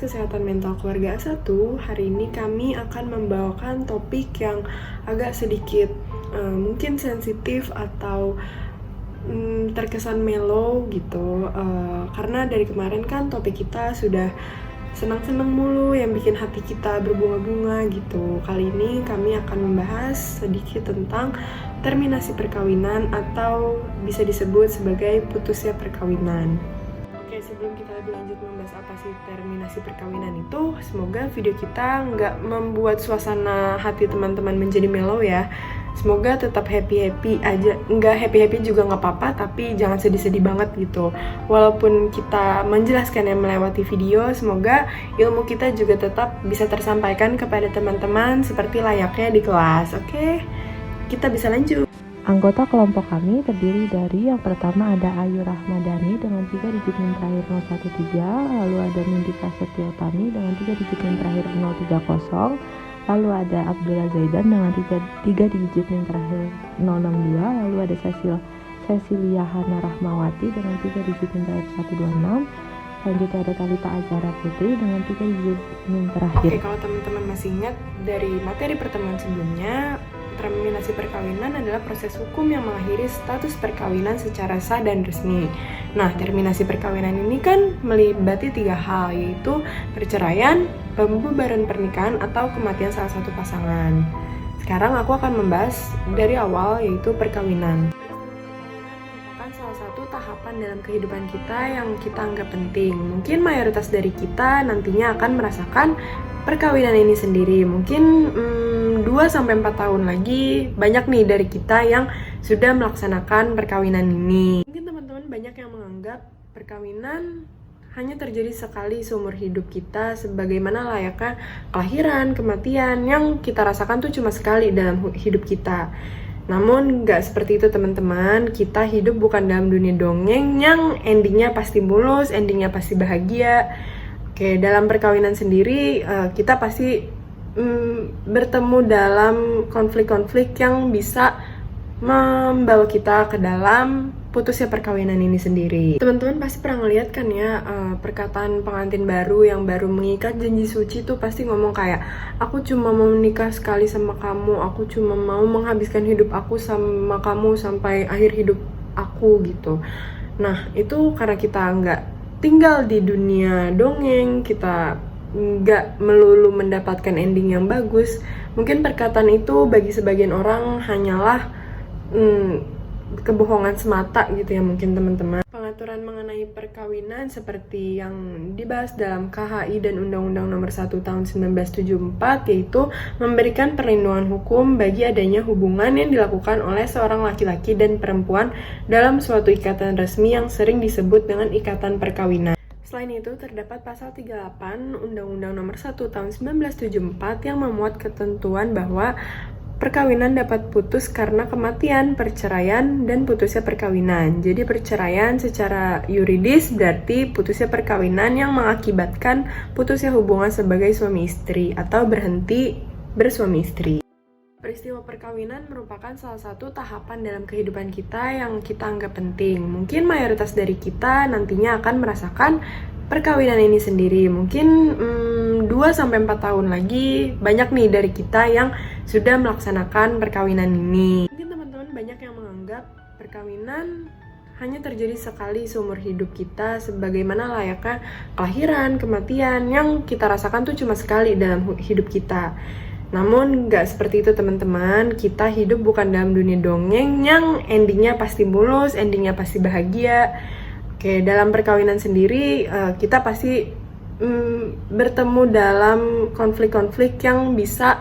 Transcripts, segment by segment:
Kesehatan Mental Keluarga A1, hari ini kami akan membawakan topik yang agak sedikit mungkin sensitif atau terkesan mellow gitu, karena dari kemarin kan topik kita sudah senang-senang mulu yang bikin hati kita berbunga-bunga gitu. Kali ini kami akan membahas sedikit tentang terminasi perkawinan atau bisa disebut sebagai putusnya perkawinan. Oke, sebelum kita lebih lanjut membahas apa sih terminasi perkawinan itu, semoga video kita nggak membuat suasana hati teman-teman menjadi mellow ya. Semoga tetap happy-happy aja, nggak happy-happy juga nggak apa-apa, tapi jangan sedih-sedih banget gitu. Walaupun kita menjelaskan yang melewati video, semoga ilmu kita juga tetap bisa tersampaikan kepada teman-teman seperti layaknya di kelas. Oke, kita bisa lanjut. Anggota kelompok kami terdiri dari yang pertama ada Ayu Rahmadani dengan 3 digit NIM terakhir 013, lalu ada Nindika Setiotami dengan 3 digit NIM terakhir 030, lalu ada Abdullah Zaidan dengan 3 digit NIM terakhir 062, lalu ada Cecilia Hana Rahmawati dengan 3 digit NIM terakhir 126, selanjutnya ada Talita Azhara Putri dengan 3 digit NIM terakhir. Oke, kalau teman-teman masih ingat dari materi pertemuan sebelumnya, terminasi perkawinan adalah proses hukum yang mengakhiri status perkawinan secara sah dan resmi. Nah, terminasi perkawinan ini kan melibatkan 3 hal, yaitu perceraian, pembubaran pernikahan, atau kematian salah satu pasangan. Sekarang aku akan membahas dari awal, yaitu perkawinan. Merupakan salah satu tahapan dalam kehidupan kita yang kita anggap penting. Mungkin mayoritas dari kita nantinya akan merasakan perkawinan ini sendiri. Mungkin 2-4 tahun lagi banyak nih dari kita yang sudah melaksanakan perkawinan ini. Mungkin teman-teman banyak yang menganggap perkawinan hanya terjadi sekali seumur hidup kita, sebagaimana layaknya kelahiran, kematian yang kita rasakan tuh cuma sekali dalam hidup kita. Namun nggak seperti itu teman-teman. Kita hidup bukan dalam dunia dongeng yang endingnya pasti mulus, endingnya pasti bahagia. Oke, dalam perkawinan sendiri kita pasti bertemu dalam konflik-konflik yang bisa membawa kita ke dalam putusnya perkawinan ini sendiri. Teman-teman pasti pernah ngeliat kan ya, perkataan pengantin baru yang baru mengikat janji suci tuh pasti ngomong kayak, aku cuma mau menikah sekali sama kamu, aku cuma mau menghabiskan hidup aku sama kamu sampai akhir hidup aku gitu. Nah, itu karena kita nggak tinggal di dunia dongeng, kita nggak melulu mendapatkan ending yang bagus. Mungkin perkataan itu bagi sebagian orang hanyalah kebohongan semata gitu ya mungkin teman-teman. Pengaturan mengenai perkawinan seperti yang dibahas dalam KHI dan Undang-Undang Nomor 1 Tahun 1974, yaitu memberikan perlindungan hukum bagi adanya hubungan yang dilakukan oleh seorang laki-laki dan perempuan dalam suatu ikatan resmi yang sering disebut dengan ikatan perkawinan. Selain itu, terdapat pasal 38 Undang-Undang Nomor 1 Tahun 1974 yang memuat ketentuan bahwa perkawinan dapat putus karena kematian, perceraian, dan putusnya perkawinan. Jadi perceraian secara yuridis berarti putusnya perkawinan yang mengakibatkan putusnya hubungan sebagai suami istri atau berhenti bersuami istri. Peristiwa perkawinan merupakan salah satu tahapan dalam kehidupan kita yang kita anggap penting. Mungkin mayoritas dari kita nantinya akan merasakan perkawinan ini sendiri. Mungkin 2-4 tahun lagi banyak nih dari kita yang sudah melaksanakan perkawinan ini. Mungkin teman-teman banyak yang menganggap perkawinan hanya terjadi sekali seumur hidup kita, sebagaimana layaknya kelahiran, kematian yang kita rasakan tuh cuma sekali dalam hidup kita. Namun nggak seperti itu teman-teman. Kita hidup bukan dalam dunia dongeng yang endingnya pasti mulus, endingnya pasti bahagia. Oke, dalam perkawinan sendiri kita pasti bertemu dalam konflik-konflik yang bisa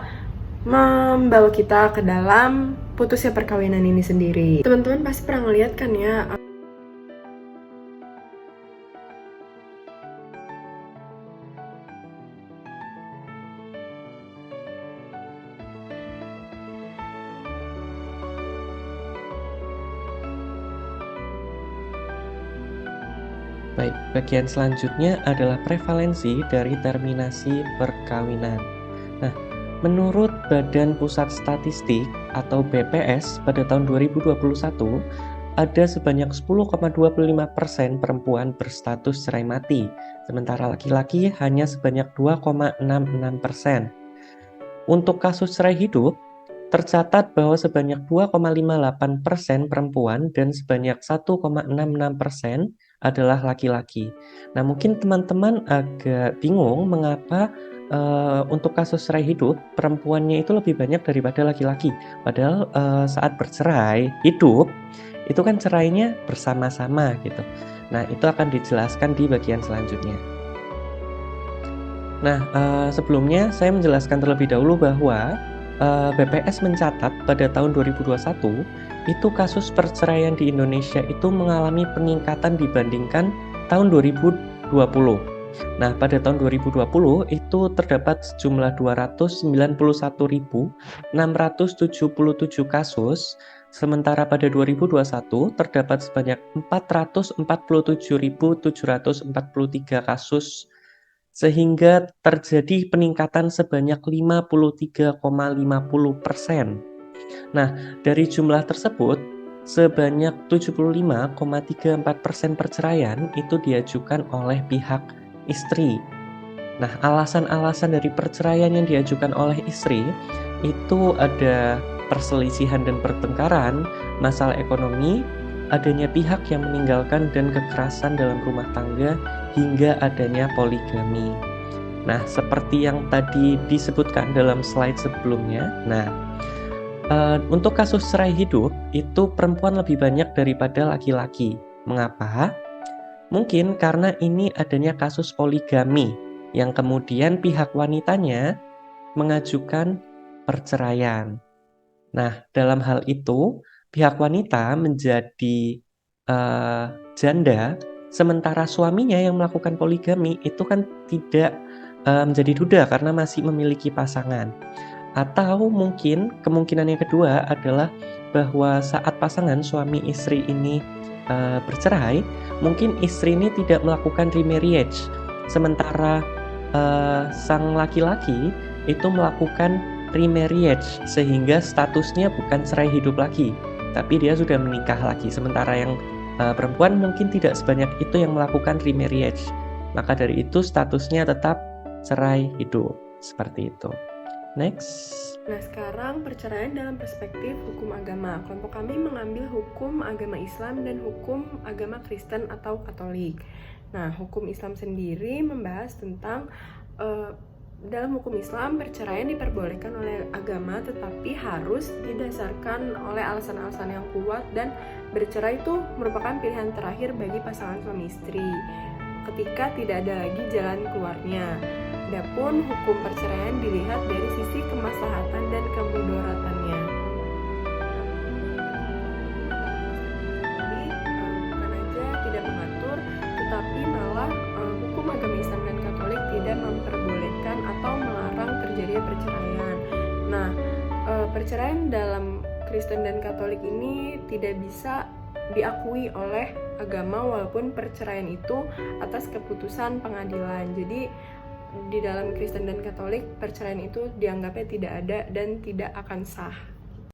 membawa kita ke dalam putusnya perkawinan ini sendiri. Teman-teman pasti pernah ngeliat kan ya, Baik, bagian selanjutnya adalah prevalensi dari terminasi perkawinan. Nah, menurut Badan Pusat Statistik atau BPS pada tahun 2021, ada sebanyak 10,25% perempuan berstatus cerai mati, sementara laki-laki hanya sebanyak 2,66%. Untuk kasus cerai hidup, tercatat bahwa sebanyak 2,58% perempuan dan sebanyak 1,66% adalah laki-laki. Nah, mungkin teman-teman agak bingung mengapa untuk kasus cerai hidup perempuannya itu lebih banyak daripada laki-laki. Padahal saat bercerai hidup itu kan cerainya bersama-sama gitu. Nah, itu akan dijelaskan di bagian selanjutnya. Nah, sebelumnya saya menjelaskan terlebih dahulu bahwa BPS mencatat pada tahun 2021 itu kasus perceraian di Indonesia itu mengalami peningkatan dibandingkan tahun 2020. Nah, pada tahun 2020 itu terdapat sejumlah 291.677 kasus, sementara pada 2021 terdapat sebanyak 447.743 kasus, sehingga terjadi peningkatan sebanyak 53,50%. Nah, dari jumlah tersebut, sebanyak 75,34% perceraian itu diajukan oleh pihak istri. Nah, alasan-alasan dari perceraian yang diajukan oleh istri itu ada perselisihan dan pertengkaran, masalah ekonomi, adanya pihak yang meninggalkan dan kekerasan dalam rumah tangga, hingga adanya poligami. Nah, seperti yang tadi disebutkan dalam slide sebelumnya, untuk kasus cerai hidup itu perempuan lebih banyak daripada laki-laki. Mengapa? Mungkin karena ini adanya kasus poligami yang kemudian pihak wanitanya mengajukan perceraian. Nah, dalam hal itu pihak wanita menjadi janda, sementara suaminya yang melakukan poligami itu kan tidak menjadi duda karena masih memiliki pasangan. Atau mungkin kemungkinan yang kedua adalah bahwa saat pasangan suami istri ini bercerai, mungkin istri ini tidak melakukan remarriage, sementara sang laki-laki itu melakukan remarriage, sehingga statusnya bukan cerai hidup lagi, tapi dia sudah menikah lagi. Sementara yang perempuan mungkin tidak sebanyak itu yang melakukan remarriage, maka dari itu statusnya tetap cerai hidup, seperti itu. Next. Nah, sekarang perceraian dalam perspektif hukum agama. Kelompok kami mengambil hukum agama Islam dan hukum agama Kristen atau Katolik. Nah, hukum Islam sendiri membahas tentang dalam hukum Islam perceraian diperbolehkan oleh agama, tetapi harus didasarkan oleh alasan-alasan yang kuat, dan bercerai itu merupakan pilihan terakhir bagi pasangan suami istri ketika tidak ada lagi jalan keluarnya. Adapun hukum perceraian dilihat dari sisi kemaslahatan dan kemudaratannya. Jadi bukan aja tidak mengatur, tetapi malah hukum agama Islam dan Katolik tidak memperbolehkan atau melarang terjadinya perceraian. Nah, perceraian dalam Kristen dan Katolik ini tidak bisa diakui oleh agama walaupun perceraian itu atas keputusan pengadilan. Jadi di dalam Kristen dan Katolik perceraian itu dianggapnya tidak ada dan tidak akan sah.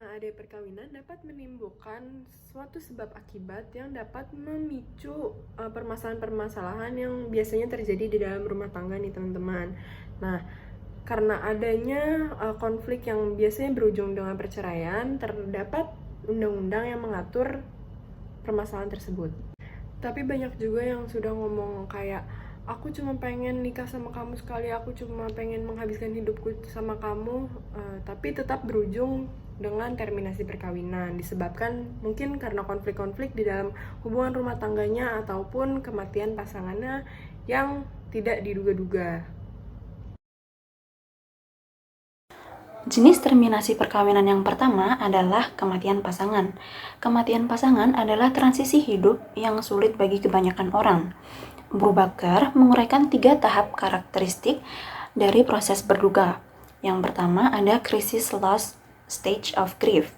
Nah, adanya perkawinan dapat menimbulkan suatu sebab akibat yang dapat memicu permasalahan-permasalahan yang biasanya terjadi di dalam rumah tangga nih teman-teman. Nah, karena adanya konflik yang biasanya berujung dengan perceraian, terdapat undang-undang yang mengatur permasalahan tersebut. Tapi banyak juga yang sudah ngomong kayak, aku cuma pengen nikah sama kamu sekali, aku cuma pengen menghabiskan hidupku sama kamu, tapi tetap berujung dengan terminasi perkawinan, disebabkan mungkin karena konflik-konflik di dalam hubungan rumah tangganya ataupun kematian pasangannya yang tidak diduga-duga. Jenis terminasi perkawinan yang pertama adalah kematian pasangan. Kematian pasangan adalah transisi hidup yang sulit bagi kebanyakan orang. Abu Bakar menguraikan 3 tahap karakteristik dari proses berduka. Yang pertama ada krisis last stage of grief.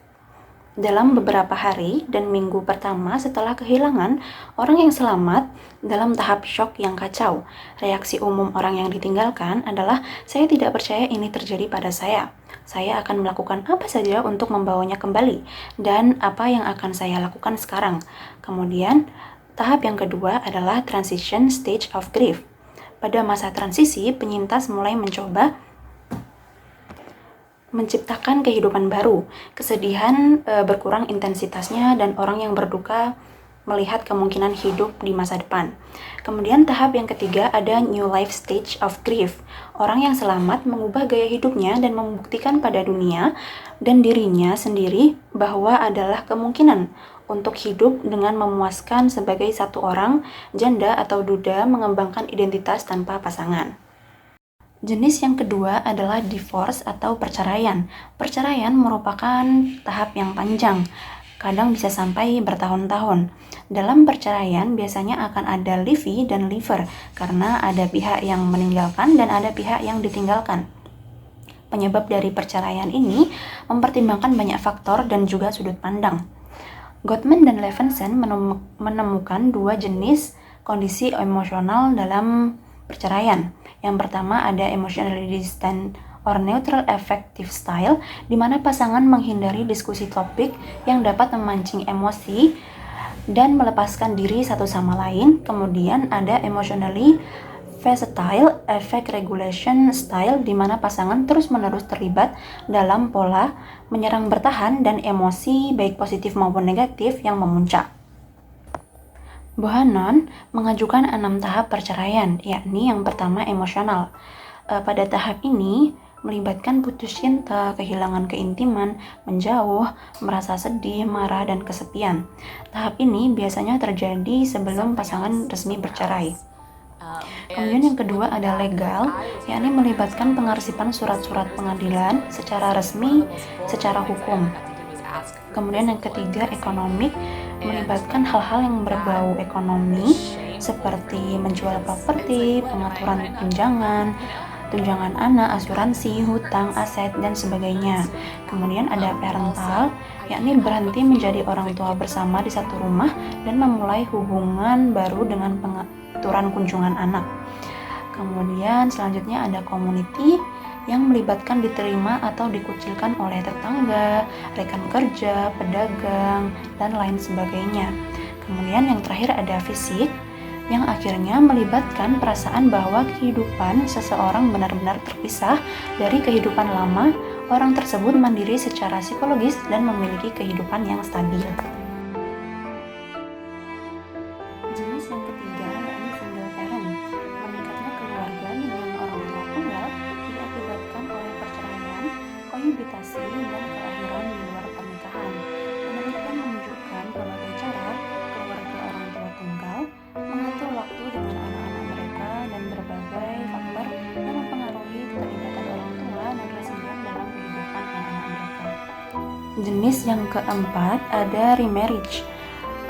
Dalam beberapa hari dan minggu pertama setelah kehilangan, orang yang selamat dalam tahap shock yang kacau. Reaksi umum orang yang ditinggalkan adalah, saya tidak percaya ini terjadi pada saya. saya akan melakukan apa saja untuk membawanya kembali, dan apa yang akan saya lakukan sekarang. Kemudian, tahap yang kedua adalah transition stage of grief. Pada masa transisi, penyintas mulai mencoba menciptakan kehidupan baru. Kesedihan berkurang intensitasnya dan orang yang berduka melihat kemungkinan hidup di masa depan. Kemudian tahap yang ketiga ada new life stage of grief. Orang yang selamat mengubah gaya hidupnya dan membuktikan pada dunia dan dirinya sendiri bahwa adalah kemungkinan untuk hidup dengan memuaskan sebagai satu orang, janda atau duda, mengembangkan identitas tanpa pasangan. Jenis yang kedua adalah divorce atau perceraian. Perceraian merupakan tahap yang panjang, kadang bisa sampai bertahun-tahun. Dalam perceraian biasanya akan ada livey dan liver, karena ada pihak yang meninggalkan dan ada pihak yang ditinggalkan. Penyebab dari perceraian ini mempertimbangkan banyak faktor dan juga sudut pandang. Gottman dan Levinson menemukan dua jenis kondisi emosional dalam perceraian. Yang pertama ada emotionally distant or neutral affective style, di mana pasangan menghindari diskusi topik yang dapat memancing emosi dan melepaskan diri satu sama lain. Kemudian ada emotionally versatile affect regulation style, di mana pasangan terus-menerus terlibat dalam pola menyerang bertahan dan emosi baik positif maupun negatif yang memuncak. Bohannon mengajukan 6 tahap perceraian, yakni yang pertama emosional. Pada tahap ini melibatkan putus cinta, kehilangan keintiman, menjauh, merasa sedih, marah, dan kesepian. Tahap ini biasanya terjadi sebelum pasangan resmi bercerai. Kemudian yang kedua ada legal, yakni melibatkan pengarsipan surat-surat pengadilan secara resmi, secara hukum. Kemudian yang ketiga ekonomik, melibatkan hal-hal yang berbau ekonomi seperti menjual properti, pengaturan tunjangan anak, asuransi, hutang, aset, dan sebagainya. Kemudian ada parental, yakni berhenti menjadi orang tua bersama di satu rumah dan memulai hubungan baru dengan pengaturan kunjungan anak. Kemudian selanjutnya ada community, yang melibatkan diterima atau dikucilkan oleh tetangga, rekan kerja, pedagang, dan lain sebagainya. Kemudian yang terakhir ada fisik, yang akhirnya melibatkan perasaan bahwa kehidupan seseorang benar-benar terpisah dari kehidupan lama. Orang tersebut mandiri secara psikologis dan memiliki kehidupan yang stabil. Jenis yang ketiga yakni single parent. Meningkatnya keluarga dengan orang tua tunggal diakibatkan oleh perceraian, kohabitasi, dan kelahiran di luar pernikahan. Penelitian menunjukkan berbagai cara keluarga orang tua tunggal mengatur waktu dengan anak-anak mereka dan berbagai faktor yang mempengaruhi keterlibatan orang tua dan resident dalam kehidupan anak-anak mereka. Jenis yang keempat ada remarriage.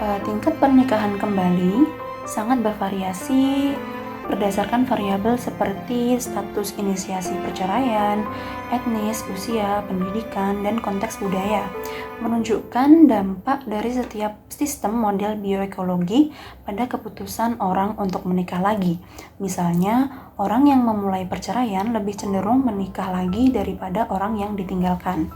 Tingkat pernikahan kembali sangat bervariasi berdasarkan variabel seperti status inisiasi perceraian, etnis, usia, pendidikan, dan konteks budaya, menunjukkan dampak dari setiap sistem model bioekologi pada keputusan orang untuk menikah lagi. Misalnya, orang yang memulai perceraian lebih cenderung menikah lagi daripada orang yang ditinggalkan.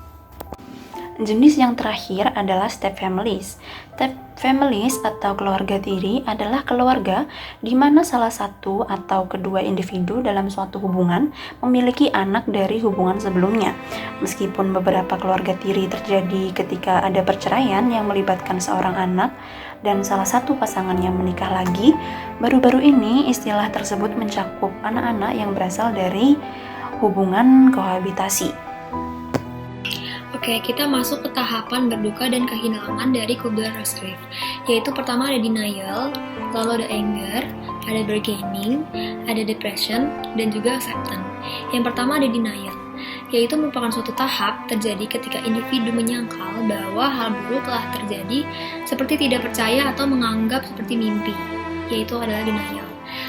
Jenis yang terakhir adalah step families. Step families atau keluarga tiri adalah keluarga di mana salah satu atau kedua individu dalam suatu hubungan memiliki anak dari hubungan sebelumnya. Meskipun beberapa keluarga tiri terjadi ketika ada perceraian yang melibatkan seorang anak dan salah satu pasangannya menikah lagi, baru-baru ini istilah tersebut mencakup anak-anak yang berasal dari hubungan kohabitasi. Oke, kita masuk ke tahapan berduka dan kehilangan dari Kubler-Ross grief, yaitu pertama ada denial, lalu ada anger, ada bargaining, ada depression, dan juga acceptance. Yang pertama ada denial, yaitu merupakan suatu tahap terjadi ketika individu menyangkal bahwa hal buruk telah terjadi seperti tidak percaya atau menganggap seperti mimpi, yaitu adalah denial.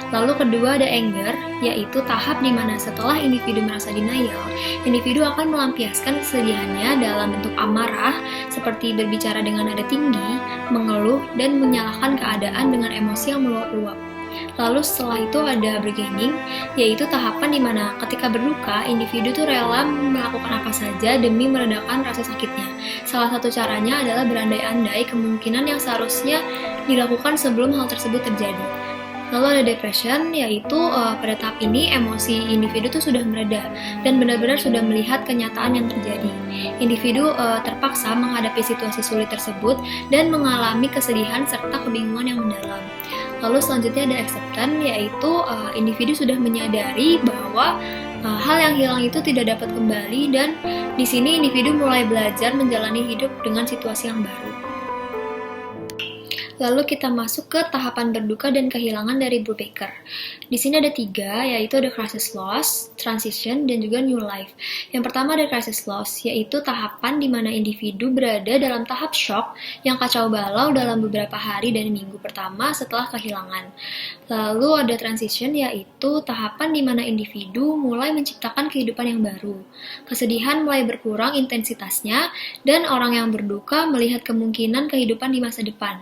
Lalu kedua ada anger, yaitu tahap di mana setelah individu merasa denial, individu akan melampiaskan kesedihannya dalam bentuk amarah, seperti berbicara dengan nada tinggi, mengeluh, dan menyalahkan keadaan dengan emosi yang meluap-luap. Lalu setelah itu ada bargaining, yaitu tahapan di mana ketika berduka, individu tuh rela melakukan apa saja demi meredakan rasa sakitnya. Salah satu caranya adalah berandai-andai kemungkinan yang seharusnya dilakukan sebelum hal tersebut terjadi. Lalu ada depression, yaitu pada tahap ini emosi individu tuh sudah mereda dan benar-benar sudah melihat kenyataan yang terjadi. Individu terpaksa menghadapi situasi sulit tersebut dan mengalami kesedihan serta kebingungan yang mendalam. Lalu selanjutnya ada acceptance, yaitu individu sudah menyadari bahwa hal yang hilang itu tidak dapat kembali, dan di sini individu mulai belajar menjalani hidup dengan situasi yang baru. Lalu kita masuk ke tahapan berduka dan kehilangan dari Brubaker. Di sini ada 3, yaitu ada crisis loss, transition, dan juga new life. Yang pertama ada crisis loss, yaitu tahapan di mana individu berada dalam tahap shock yang kacau balau dalam beberapa hari dan minggu pertama setelah kehilangan. Lalu ada transition, yaitu tahapan di mana individu mulai menciptakan kehidupan yang baru. Kesedihan mulai berkurang intensitasnya, dan orang yang berduka melihat kemungkinan kehidupan di masa depan.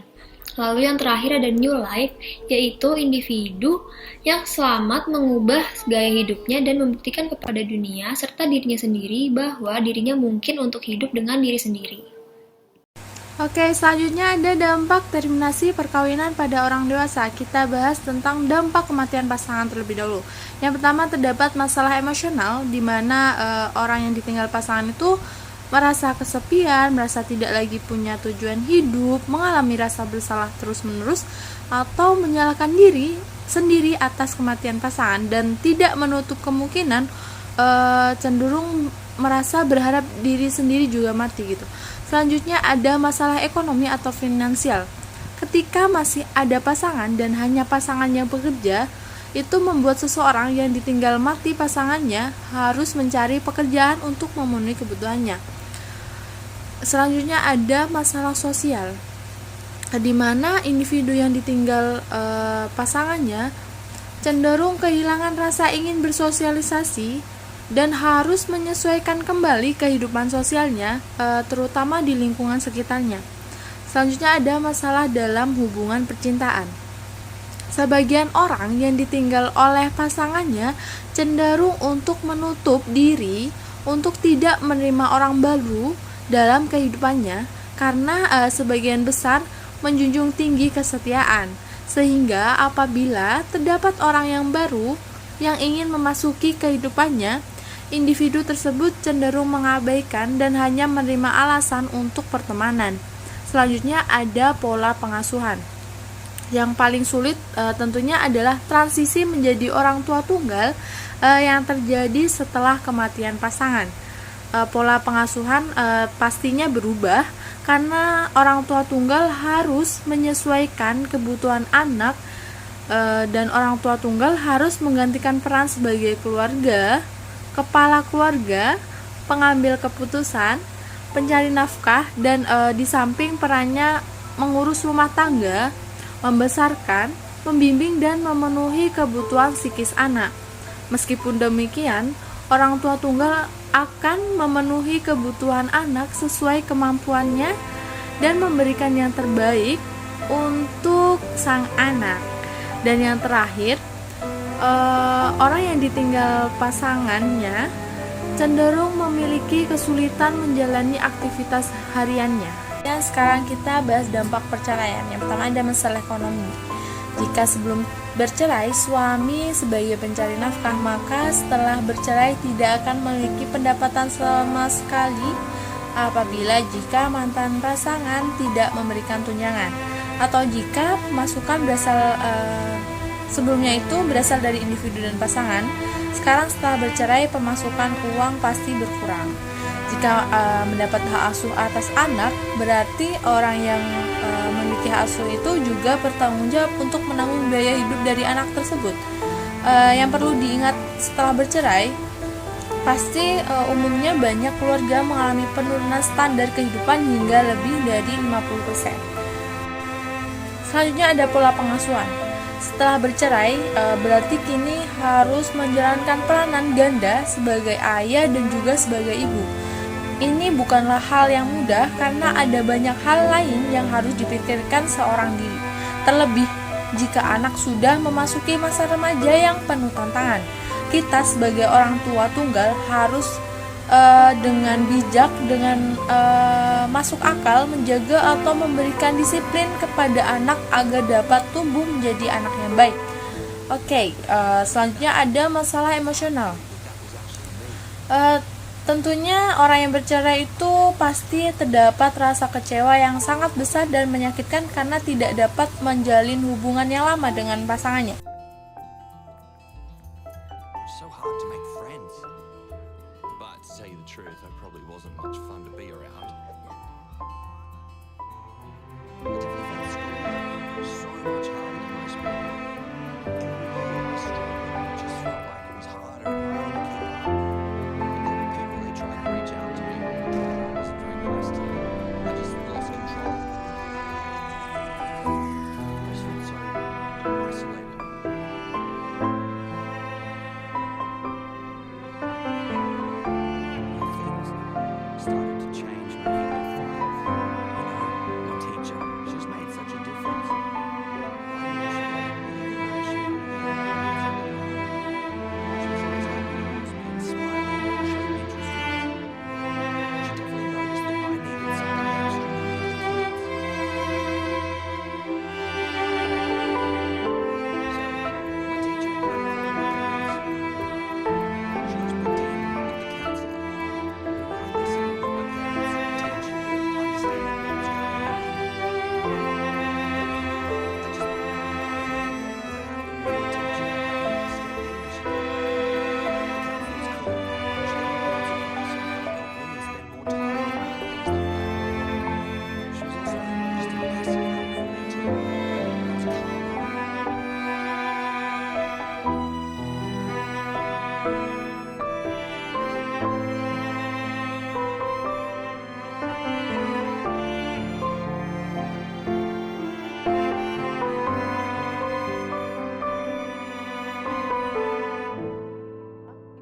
Lalu yang terakhir ada new life, yaitu individu yang selamat mengubah gaya hidupnya dan membuktikan kepada dunia serta dirinya sendiri bahwa dirinya mungkin untuk hidup dengan diri sendiri. Oke, selanjutnya ada dampak terminasi perkawinan pada orang dewasa. Kita bahas tentang dampak kematian pasangan terlebih dahulu. Yang pertama terdapat masalah emosional, di mana orang yang ditinggal pasangan itu merasa kesepian, merasa tidak lagi punya tujuan hidup, mengalami rasa bersalah terus-menerus, atau menyalahkan diri sendiri atas kematian pasangan, dan tidak menutup kemungkinan cenderung merasa berharap diri sendiri juga mati gitu. Selanjutnya ada masalah ekonomi atau finansial. Ketika masih ada pasangan dan hanya pasangan yang bekerja, itu membuat seseorang yang ditinggal mati pasangannya harus mencari pekerjaan untuk memenuhi kebutuhannya. Selanjutnya ada masalah sosial, di mana individu yang ditinggal pasangannya cenderung kehilangan rasa ingin bersosialisasi dan harus menyesuaikan kembali kehidupan sosialnya, terutama di lingkungan sekitarnya. Selanjutnya ada masalah dalam hubungan percintaan. Sebagian orang yang ditinggal oleh pasangannya cenderung untuk menutup diri untuk tidak menerima orang baru dalam kehidupannya, karena sebagian besar menjunjung tinggi kesetiaan, sehingga apabila terdapat orang yang baru yang ingin memasuki kehidupannya, individu tersebut cenderung mengabaikan dan hanya menerima alasan untuk pertemanan. Selanjutnya ada pola pengasuhan. Yang paling sulit tentunya adalah transisi menjadi orang tua tunggal yang terjadi setelah kematian pasangan. Pola pengasuhan pastinya berubah karena orang tua tunggal harus menyesuaikan kebutuhan anak, dan orang tua tunggal harus menggantikan peran sebagai keluarga, kepala keluarga, pengambil keputusan, pencari nafkah, dan di samping perannya mengurus rumah tangga, membesarkan, membimbing, dan memenuhi kebutuhan psikis anak. Meskipun demikian, orang tua tunggal akan memenuhi kebutuhan anak sesuai kemampuannya dan memberikan yang terbaik untuk sang anak. Dan yang terakhir, orang yang ditinggal pasangannya cenderung memiliki kesulitan menjalani aktivitas hariannya. Dan sekarang kita bahas dampak perceraian. Yang pertama ada masalah ekonomi. Jika sebelum bercerai suami sebagai pencari nafkah, maka setelah bercerai tidak akan memiliki pendapatan sama sekali apabila jika mantan pasangan tidak memberikan tunjangan, atau jika pemasukan berasal sebelumnya itu berasal dari individu dan pasangan, sekarang setelah bercerai pemasukan uang pasti berkurang. Jika mendapat hak asuh atas anak, berarti orang yang memiliki hak asuh itu juga bertanggung jawab untuk menanggung biaya hidup dari anak tersebut. Yang perlu diingat setelah bercerai, pasti umumnya banyak keluarga mengalami penurunan standar kehidupan hingga lebih dari 50%. Selanjutnya ada pola pengasuhan. Setelah bercerai, berarti kini harus menjalankan peranan ganda sebagai ayah dan juga sebagai ibu. Ini bukanlah hal yang mudah karena ada banyak hal lain yang harus dipikirkan seorang diri. Terlebih jika anak sudah memasuki masa remaja yang penuh tantangan. Kita sebagai orang tua tunggal harus dengan bijak, dengan masuk akal menjaga atau memberikan disiplin kepada anak agar dapat tumbuh menjadi anak yang baik. Oke, selanjutnya ada masalah emosional. Tentunya orang yang bercerai itu pasti terdapat rasa kecewa yang sangat besar dan menyakitkan karena tidak dapat menjalin hubungan yang lama dengan pasangannya. So hard to make friends. But to tell you the truth, I probably wasn't much fun to be around. I definitely found school so much harder than most people. Every year I struggled, it just felt like it was harder and harder to keep up. And then when people they tried to reach out to me, I wasn't very nice to them. I just lost control. I just felt so isolated. Started to change when I hit year 5. My teacher, she's made such a difference. I knew she was always happy to be smiling and showing interest in me. She definitely noticed that I needed something extra than the other kids. So, my teacher invited me to she was booked in with the counselor. I listened with my parents' attention to understand what was going on. I just wanted to have the real teacher understand me. The counselor was cool. She had lots of advice on how to help me spend more time with me and things like that. She was also just a massive help for me too. I was calm.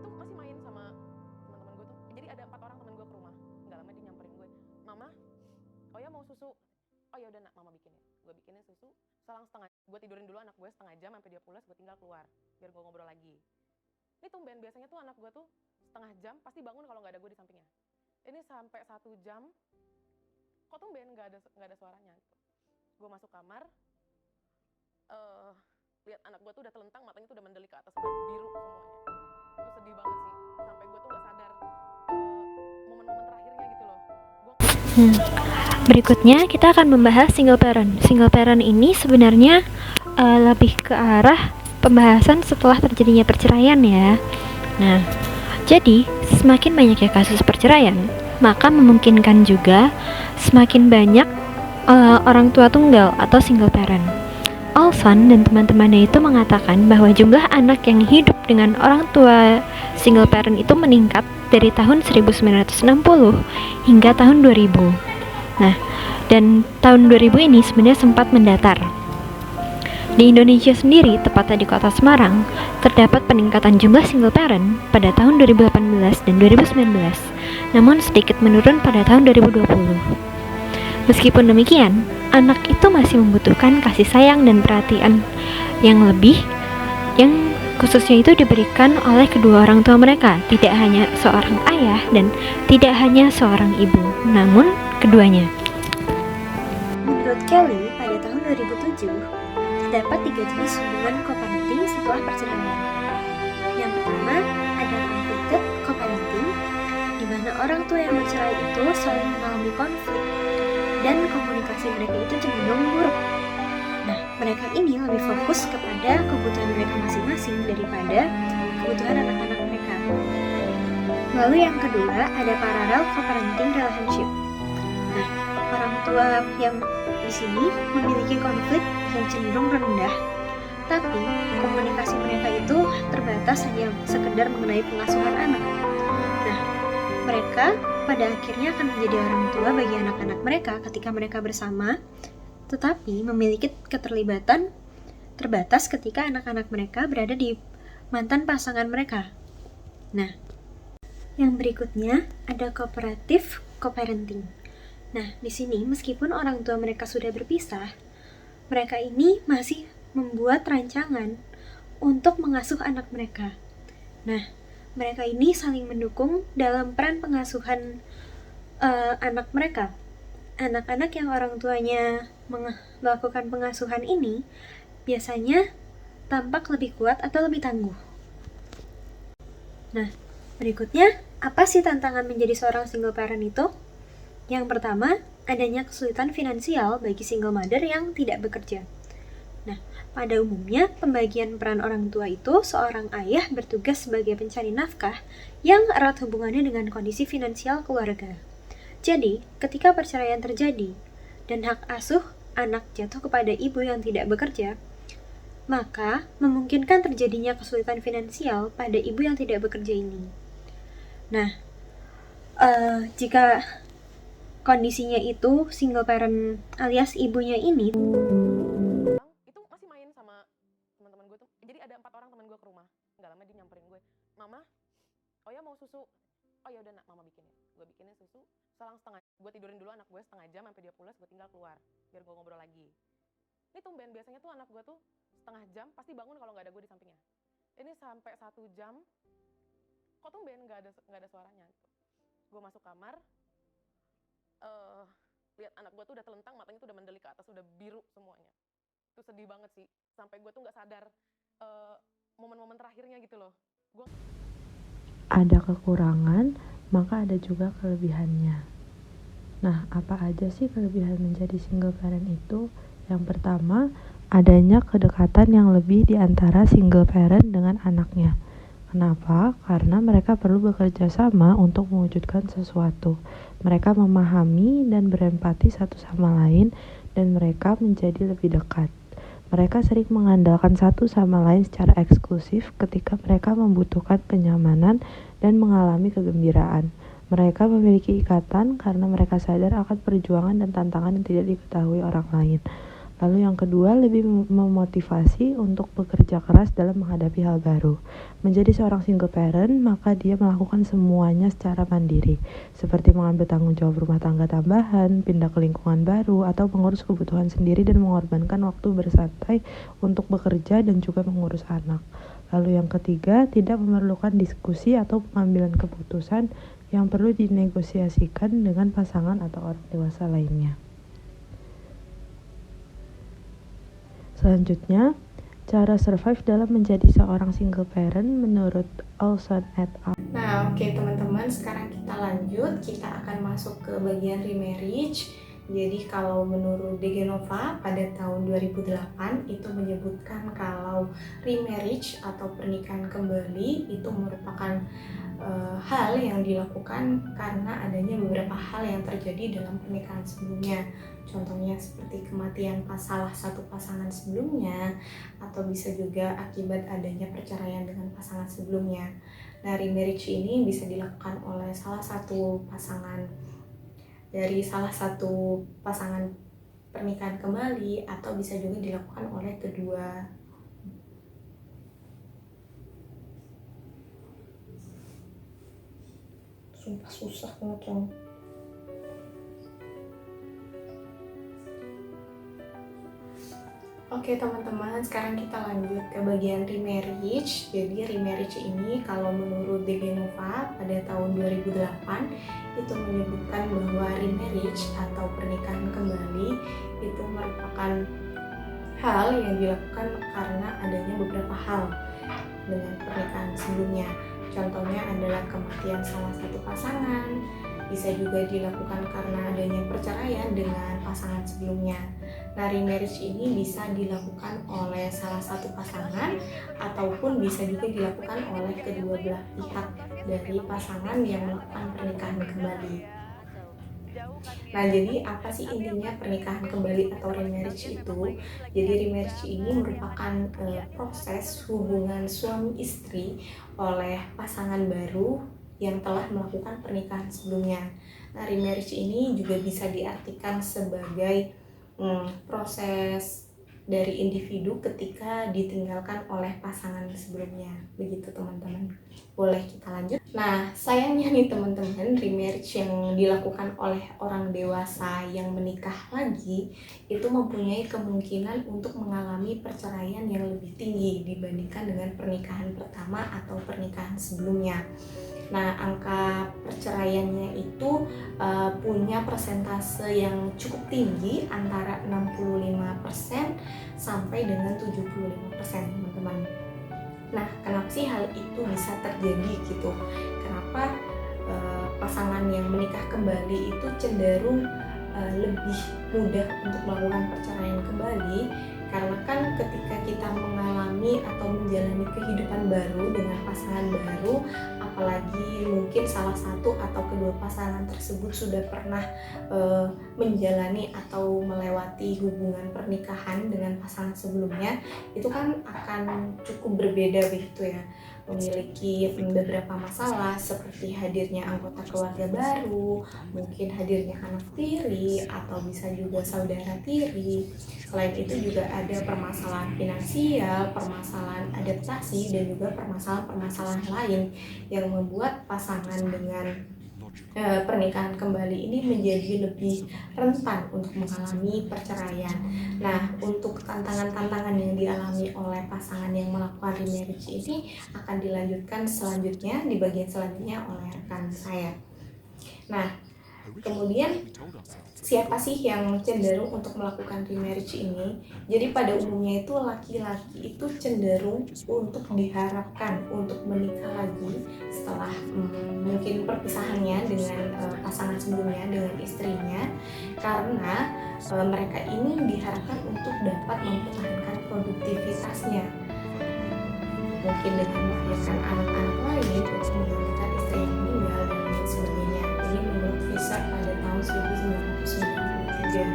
Itu masih main sama teman-teman gue tuh. Jadi ada 4 orang teman gue ke rumah. Nggak lama dia nyamperin gue, "Mama, oh ya mau susu?" "Oh ya udah nak, mama bikin ya." Gue bikinin susu, selang setengah. Gue tidurin dulu anak gue setengah jam sampai dia pulas, gue tinggal keluar biar gue ngobrol lagi. Ini tumben biasanya tuh anak gue tuh setengah jam pasti bangun kalau nggak ada gue di sampingnya. Ini sampai 1 jam, kok tumben nggak ada suaranya gitu. Gue masuk kamar, lihat anak gue tuh udah telentang, matanya tuh udah mendelik ke atas, udah biru semuanya. Itu sedih banget sih, sampai gue tuh nggak sadar momen-momen terakhirnya gitu loh. Berikutnya kita akan membahas single parent. Single parent ini sebenarnya lebih ke arah pembahasan setelah terjadinya perceraian ya. Nah, jadi semakin banyaknya kasus perceraian, maka memungkinkan juga semakin banyak orang tua tunggal atau single parent. Olson dan teman-temannya itu mengatakan bahwa jumlah anak yang hidup dengan orang tua single parent itu meningkat dari tahun 1960 hingga tahun 2000. Nah, dan tahun 2000 ini sebenarnya sempat mendatar. Di Indonesia sendiri, tepatnya di kota Semarang, terdapat peningkatan jumlah single parent pada tahun 2018 dan 2019, namun sedikit menurun pada tahun 2020. Meskipun demikian, anak itu masih membutuhkan kasih sayang dan perhatian yang lebih, yang khususnya itu diberikan oleh kedua orang tua mereka, tidak hanya seorang ayah dan tidak hanya seorang ibu, namun keduanya. Menurut Kelly, pada tahun 2007, terdapat 3 jenis hubungan co-parenting setelah perceraian. Yang pertama, ada conflicted co-parenting, di mana orang tua yang bercerai itu saling mengalami konflik dan komunikasi mereka itu cenderung buruk. Nah, mereka ini lebih fokus kepada kebutuhan mereka masing-masing daripada kebutuhan anak-anak mereka. Lalu yang kedua, ada parallel co-parenting relationship. Nah, orang tua yang di sini memiliki konflik yang cenderung rendah, tapi komunikasi mereka itu terbatas hanya sekedar mengenai pengasuhan anak. Nah, mereka pada akhirnya akan menjadi orang tua bagi anak-anak mereka ketika mereka bersama, tetapi memiliki keterlibatan terbatas ketika anak-anak mereka berada di mantan pasangan mereka. Nah, yang berikutnya ada cooperative co-parenting. Nah, di sini meskipun orang tua mereka sudah berpisah, mereka ini masih membuat rancangan untuk mengasuh anak mereka. Nah, mereka ini saling mendukung dalam peran pengasuhan anak mereka. Anak-anak yang orang tuanya melakukan pengasuhan ini biasanya tampak lebih kuat atau lebih tangguh. Nah, berikutnya, apa sih tantangan menjadi seorang single parent itu? Yang pertama, adanya kesulitan finansial bagi single mother yang tidak bekerja. Nah, pada umumnya, pembagian peran orang tua itu seorang ayah bertugas sebagai pencari nafkah yang erat hubungannya dengan kondisi finansial keluarga. Jadi, ketika perceraian terjadi dan hak asuh anak jatuh kepada ibu yang tidak bekerja, maka memungkinkan terjadinya kesulitan finansial pada ibu yang tidak bekerja ini. Nah, jika kondisinya itu single parent alias ibunya ini itu masih main sama teman-teman gue tuh. Jadi ada 4 orang teman gue ke rumah, nggak lama dia nyamperin gue, mama, oh ya mau susu, oh ya udah nak, mama bikin ya. Gue bikinin susu selang setengah, gue tidurin dulu anak gue setengah jam sampai dia pulas, gue tinggal keluar biar gue ngobrol lagi. Ini tumben, biasanya tuh anak gue tuh setengah jam pasti bangun kalau nggak ada gue di sampingnya. Ini sampai 1 jam kok tumben nggak ada suaranya gitu. Gue masuk kamar, lihat anak gue tuh udah telentang, matanya tuh udah mendelik ke atas, udah biru semuanya. Itu sedih banget sih, sampai gue tuh nggak sadar momen-momen terakhirnya gitu loh. Ada kekurangan, maka ada juga kelebihannya. Nah, apa aja sih kelebihan menjadi single parent itu? Yang pertama, adanya kedekatan yang lebih di antara single parent dengan anaknya. Kenapa? Karena mereka perlu bekerja sama untuk mewujudkan sesuatu. Mereka memahami dan berempati satu sama lain, dan mereka menjadi lebih dekat. Mereka sering mengandalkan satu sama lain secara eksklusif ketika mereka membutuhkan kenyamanan dan mengalami kegembiraan. Mereka memiliki ikatan karena mereka sadar akan perjuangan dan tantangan yang tidak diketahui orang lain. Lalu yang kedua, lebih memotivasi untuk bekerja keras dalam menghadapi hal baru. Menjadi seorang single parent, maka dia melakukan semuanya secara mandiri, seperti mengambil tanggung jawab rumah tangga tambahan, pindah ke lingkungan baru, atau mengurus kebutuhan sendiri dan mengorbankan waktu bersantai untuk bekerja dan juga mengurus anak. Lalu yang ketiga, tidak memerlukan diskusi atau pengambilan keputusan yang perlu dinegosiasikan dengan pasangan atau orang dewasa lainnya. Selanjutnya, cara survive dalam menjadi seorang single parent menurut Olson et al. Nah, oke teman-teman, sekarang kita lanjut. Kita akan masuk ke bagian remarriage. Jadi kalau menurut Degenova pada tahun 2008 itu menyebutkan kalau remarriage atau pernikahan kembali itu merupakan hal yang dilakukan karena adanya beberapa hal yang terjadi dalam pernikahan sebelumnya. Contohnya seperti kematian salah satu pasangan sebelumnya, atau bisa juga akibat adanya perceraian dengan pasangan sebelumnya. Nah, remarriage ini bisa dilakukan oleh salah satu pasangan pernikahan kembali, atau bisa juga dilakukan oleh kedua. Sumpah susah banget dong. Oke teman-teman, sekarang kita lanjut ke bagian remarriage. Jadi remarriage ini kalau menurut Degenova pada tahun 2008 itu menyebutkan bahwa remarriage atau pernikahan kembali itu merupakan hal yang dilakukan karena adanya beberapa hal dengan pernikahan sebelumnya. Contohnya adalah kematian salah satu pasangan, bisa juga dilakukan karena adanya perceraian dengan pasangan sebelumnya. Nah, remarriage ini bisa dilakukan oleh salah satu pasangan ataupun bisa juga dilakukan oleh kedua belah pihak dari pasangan yang melakukan pernikahan kembali. Nah, jadi apa sih intinya pernikahan kembali atau remarriage itu? Jadi remarriage ini merupakan proses hubungan suami istri oleh pasangan baru yang telah melakukan pernikahan sebelumnya. Nah, remarriage ini juga bisa diartikan sebagai proses dari individu ketika ditinggalkan oleh pasangan sebelumnya. Begitu teman-teman. Boleh kita lanjut. Nah, sayangnya nih teman-teman, remarriage yang dilakukan oleh orang dewasa yang menikah lagi itu mempunyai kemungkinan untuk mengalami perceraian yang lebih tinggi dibandingkan dengan pernikahan pertama atau pernikahan sebelumnya. Nah, angka perceraiannya itu punya persentase yang cukup tinggi antara 65% sampai dengan 75%, teman-teman. Nah, kenapa sih hal itu bisa terjadi gitu? Kenapa pasangan yang menikah kembali itu cenderung lebih mudah untuk melakukan perceraian kembali? Karena kan ketika kita mengalami atau menjalani kehidupan baru dengan pasangan baru, apalagi mungkin salah satu atau kedua pasangan tersebut sudah pernah menjalani atau melewati hubungan pernikahan dengan pasangan sebelumnya, itu kan akan cukup berbeda begitu ya, memiliki beberapa masalah seperti hadirnya anggota keluarga baru, mungkin hadirnya anak tiri atau bisa juga saudara tiri. Selain itu juga ada permasalahan finansial, permasalahan adaptasi, dan juga permasalahan-permasalahan lain yang membuat pasangan dengan pernikahan kembali ini menjadi lebih rentan untuk mengalami perceraian. Nah, untuk tantangan-tantangan yang dialami oleh pasangan yang melakukan remarriage ini akan dilanjutkan selanjutnya di bagian selanjutnya oleh rekan saya. Nah, kemudian siapa sih yang cenderung untuk melakukan remarriage ini? Jadi pada umumnya itu laki-laki itu cenderung untuk diharapkan untuk menikah lagi setelah mungkin perpisahannya dengan pasangan sebelumnya, dengan istrinya, karena mereka ini diharapkan untuk dapat mempertahankan produktivitasnya, mungkin dengan melahirkan anak-anak lain untuk menggantikan istri yang meninggal dan lain sebagainya. Ini menurut riset pada tahun 1993.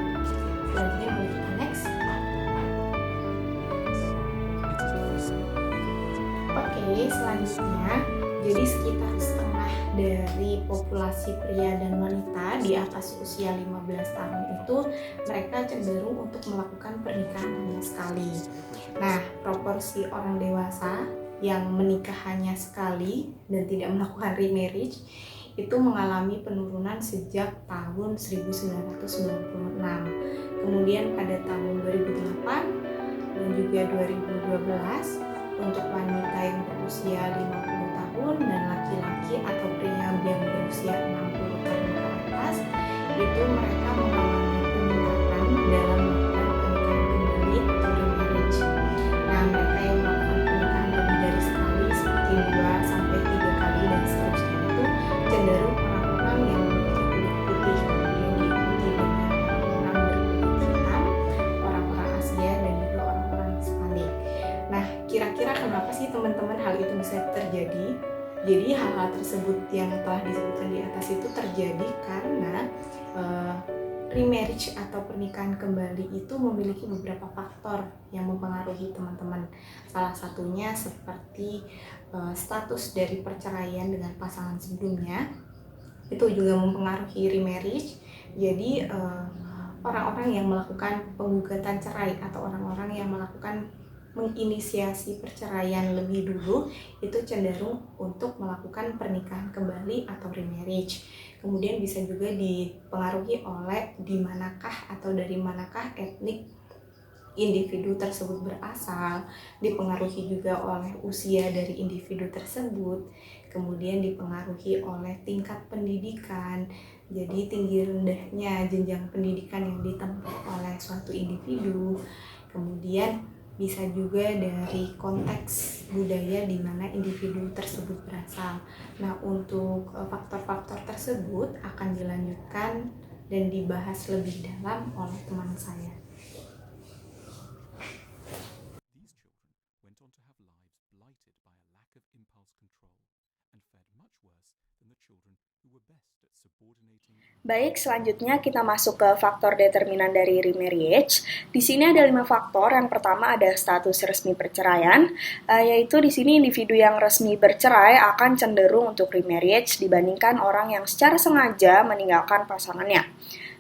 Selanjutnya boleh kita next. Oke, selanjutnya, jadi sekitar setengah dari populasi pria dan wanita di atas usia 15 tahun itu mereka cenderung untuk melakukan pernikahan hanya sekali. Nah, proporsi orang dewasa yang menikah hanya sekali dan tidak melakukan remarriage itu mengalami penurunan sejak tahun 1996. Kemudian pada tahun 2008 dan juga 2012 untuk wanita yang berusia 50 tahun dan laki-laki atau pria yang berusia 60 tahun ke atas itu mereka mengalami peningkatan dalam melakukan pernikahan kembali atau remarriage. Nah, mereka yang melakukan pernikahan lebih dari sekali seperti 2 sampai 3 kali dan seterusnya itu cenderung orang-orang yang memiliki kulit putih, kemudian diikuti dengan orang berkulit hitam, orang-orang Asia, dan juga orang-orang Hispanik. Nah, kira-kira kenapa sih teman-teman hal itu bisa terjadi? Jadi hal-hal tersebut yang telah disebutkan di atas itu terjadi karena remarriage atau pernikahan kembali itu memiliki beberapa faktor yang mempengaruhi teman-teman. Salah satunya seperti status dari perceraian dengan pasangan sebelumnya, itu juga mempengaruhi remarriage. Jadi orang-orang yang melakukan penggugatan cerai atau orang-orang yang melakukan menginisiasi perceraian lebih dulu itu cenderung untuk melakukan pernikahan kembali atau remarriage. Kemudian bisa juga dipengaruhi oleh di manakah atau dari manakah etnik individu tersebut berasal, dipengaruhi juga oleh usia dari individu tersebut, kemudian dipengaruhi oleh tingkat pendidikan, jadi tinggi rendahnya jenjang pendidikan yang ditempuh oleh suatu individu, kemudian bisa juga dari konteks budaya di mana individu tersebut berasal. Nah, untuk faktor-faktor tersebut akan dilanjutkan dan dibahas lebih dalam oleh teman saya. These children went on to have lives blighted by a lack of impulse control and fared much worse than the children who were best at subordinating. Baik, selanjutnya kita masuk ke faktor determinan dari remarriage. Di sini ada 5 faktor. Yang pertama ada status resmi perceraian, yaitu di sini individu yang resmi bercerai akan cenderung untuk remarriage dibandingkan orang yang secara sengaja meninggalkan pasangannya.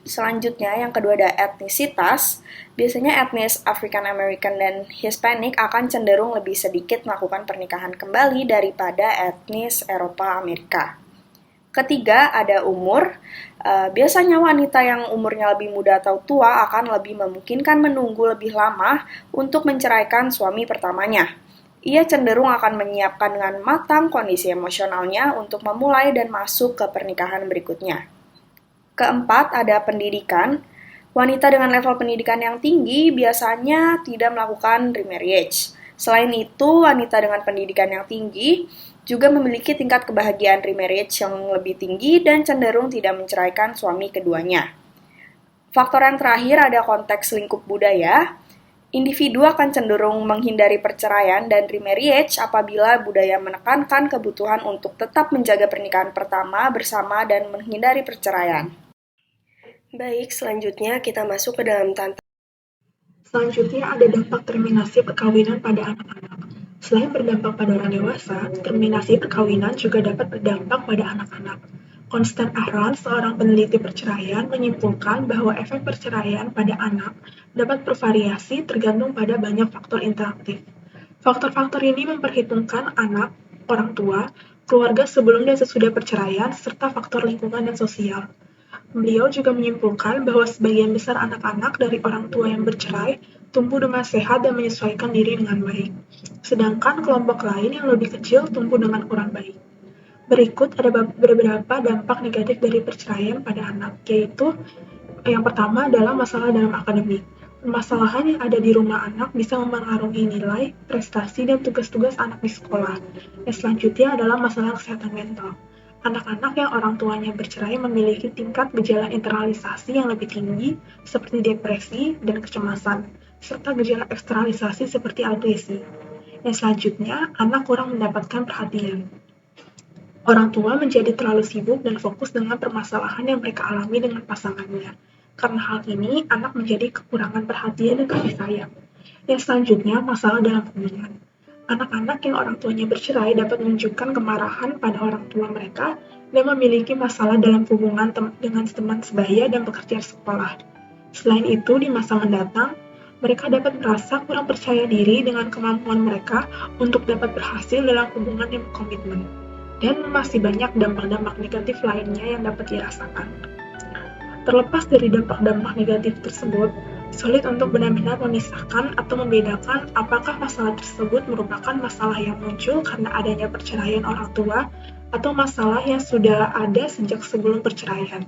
Selanjutnya, yang kedua ada etnisitas. Biasanya etnis African American dan Hispanic akan cenderung lebih sedikit melakukan pernikahan kembali daripada etnis Eropa Amerika. Ketiga, ada umur. Biasanya wanita yang umurnya lebih muda atau tua akan lebih memungkinkan menunggu lebih lama untuk menceraikan suami pertamanya. Ia cenderung akan menyiapkan dengan matang kondisi emosionalnya untuk memulai dan masuk ke pernikahan berikutnya. Keempat, ada pendidikan. Wanita dengan level pendidikan yang tinggi biasanya tidak melakukan remarriage. Selain itu, wanita dengan pendidikan yang tinggi juga memiliki tingkat kebahagiaan remarriage yang lebih tinggi dan cenderung tidak menceraikan suami keduanya. Faktor yang terakhir ada konteks lingkup budaya. Individu akan cenderung menghindari perceraian dan remarriage apabila budaya menekankan kebutuhan untuk tetap menjaga pernikahan pertama bersama dan menghindari perceraian. Baik, selanjutnya kita masuk ke dalam tantangan. Selanjutnya ada dampak terminasi perkawinan pada anak-anak. Selain berdampak pada orang dewasa, terminasi perkawinan juga dapat berdampak pada anak-anak. Constant Ahran, seorang peneliti perceraian, menyimpulkan bahwa efek perceraian pada anak dapat bervariasi tergantung pada banyak faktor interaktif. Faktor-faktor ini memperhitungkan anak, orang tua, keluarga sebelum dan sesudah perceraian, serta faktor lingkungan dan sosial. Beliau juga menyimpulkan bahwa sebagian besar anak-anak dari orang tua yang bercerai tumbuh dengan sehat dan menyesuaikan diri dengan baik. Sedangkan kelompok lain yang lebih kecil tumbuh dengan kurang baik. Berikut ada beberapa dampak negatif dari perceraian pada anak, yaitu yang pertama adalah masalah dalam akademik. Permasalahan yang ada di rumah anak bisa mempengaruhi nilai, prestasi, dan tugas-tugas anak di sekolah. Dan selanjutnya adalah masalah kesehatan mental. Anak-anak yang orang tuanya bercerai memiliki tingkat gejala internalisasi yang lebih tinggi, seperti depresi dan kecemasan, serta gejala eksternalisasi seperti agresi. Dan selanjutnya, anak kurang mendapatkan perhatian. Orang tua menjadi terlalu sibuk dan fokus dengan permasalahan yang mereka alami dengan pasangannya. Karena hal ini, anak menjadi kekurangan perhatian dan kasih sayang. Yang selanjutnya, masalah dalam hubungan. Anak-anak yang orang tuanya bercerai dapat menunjukkan kemarahan pada orang tua mereka dan memiliki masalah dalam hubungan dengan teman sebaya dan pekerja sekolah. Selain itu, di masa mendatang, mereka dapat merasa kurang percaya diri dengan kemampuan mereka untuk dapat berhasil dalam hubungan yang berkomitmen. Dan masih banyak dampak-dampak negatif lainnya yang dapat dirasakan. Terlepas dari dampak-dampak negatif tersebut, sulit untuk benar-benar memisahkan atau membedakan apakah masalah tersebut merupakan masalah yang muncul karena adanya perceraian orang tua atau masalah yang sudah ada sejak sebelum perceraian.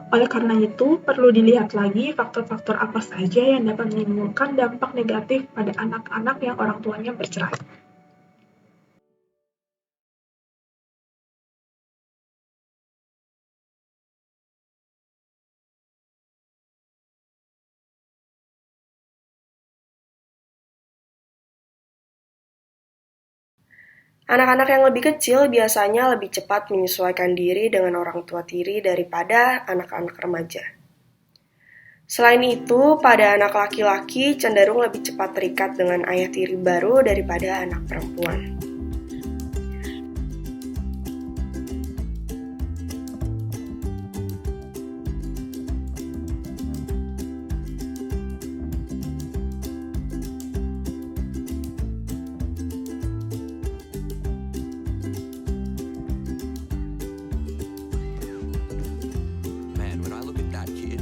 Oleh karena itu, perlu dilihat lagi faktor-faktor apa saja yang dapat menimbulkan dampak negatif pada anak-anak yang orang tuanya bercerai. Anak-anak yang lebih kecil biasanya lebih cepat menyesuaikan diri dengan orang tua tiri daripada anak-anak remaja. Selain itu, pada anak laki-laki cenderung lebih cepat terikat dengan ayah tiri baru daripada anak perempuan. Man, when I look at that kid,